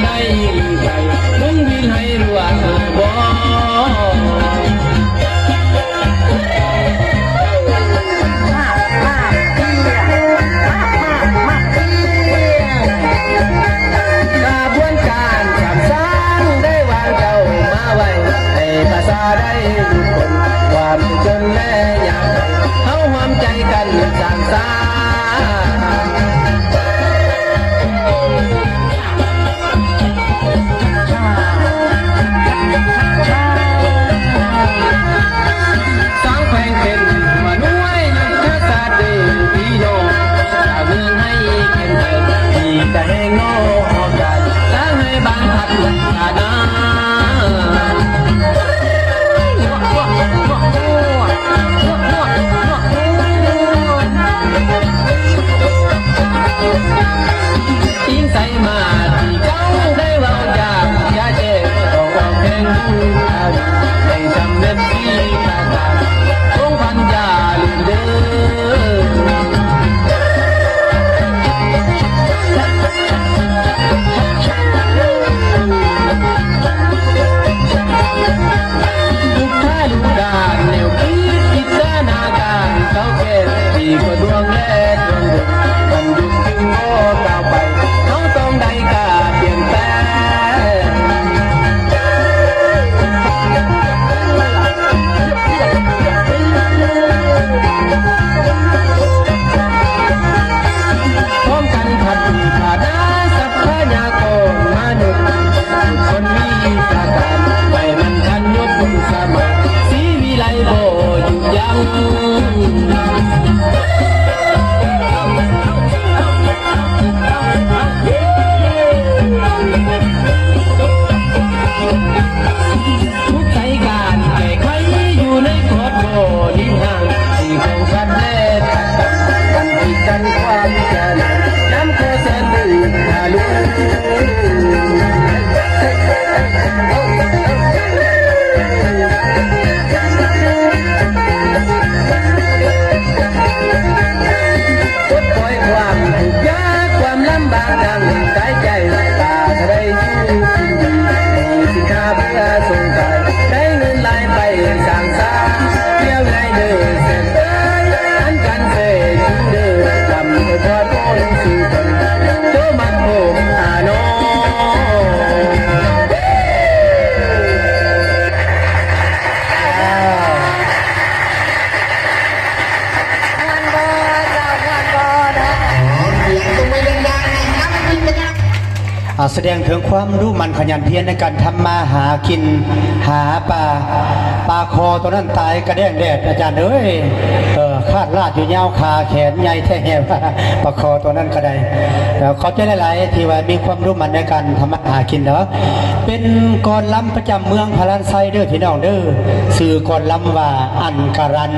ได้ใจมึงวินให้รู้ว่าบ่ได้ทุกคนความจนและยากเขาหวมใจกันสร้างสรรสองแข่งเป็นมาหน่วยยุทธศาสตร์ดีพี่น้องจากเมืองให้เข้มแข็งที่จะให้งอกันสร้างให้บ้านพักอาณาทิ้งใส่มาที่เจ้าได้วางจากยาเจ็บต้องออกเพลงให้จำเน็บที่ประกาศคงพันยาลืมเดิมทุกท่าลูกด่านแนวคิดจิตนาการเขาแก่ดีกว่าดวงและดวงบุญมันยุบจึงโง่ก้าวไปเขาต้องได้กาเปลี่ยนแปลงพร้อมกันผัดขาดาสัพพยากรมนุษย์คนมีสาการไม่มันทันยุบสมัยสีวิไลโบหยุดยั้งทุกใจการแก้ไขอยู่ในกฎโบนิ่งห่างที่คงชัดแน่กันผิดกันความเจริญน้ำโคเสนลื่นทะลุปลดปล่อยความทุกข์ยากความลำบากดังกายใจตาจะได้อยู่ที่ดีสิข้าเพื่อส่งกายได้เงินไหลไปสร้างสรรค์เที่ยวในเดินเส้นเอ้ยอันกันเสยจุดเดินทำให้ทอดพ้นสู่คนโตมัดผมอาโนแสดงถึงความรู้มันขยันเพียรในการทำมาหากินหาปลาคอตัวนั้นตายกระแดงแดดอาจารย์เอ้ยคาดลาดอยู่ยาวขาแขนใหญ่แท้แหบปลาคอตัวนั้นก็ได้เขาจะหลายๆที่ว่ามีความรู้มันในการทำมาหากินเนาะเป็นกรล้ำประจำเมืองพาราไซเด้อพี่น้องเด้อสื่อกรล้ำว่าอันการัน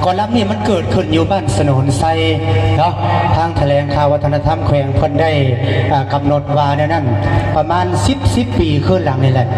กรล้ำนี่มันเกิดขึ้นอยู่บ้านสนุนไซเนาะทางแถลงข่าววัฒนธรรมแขวงเพิ่นได้กำหนดว่าเนี่ยนั่นประมาณ10 ปีขึ้นหลังนี่แหละ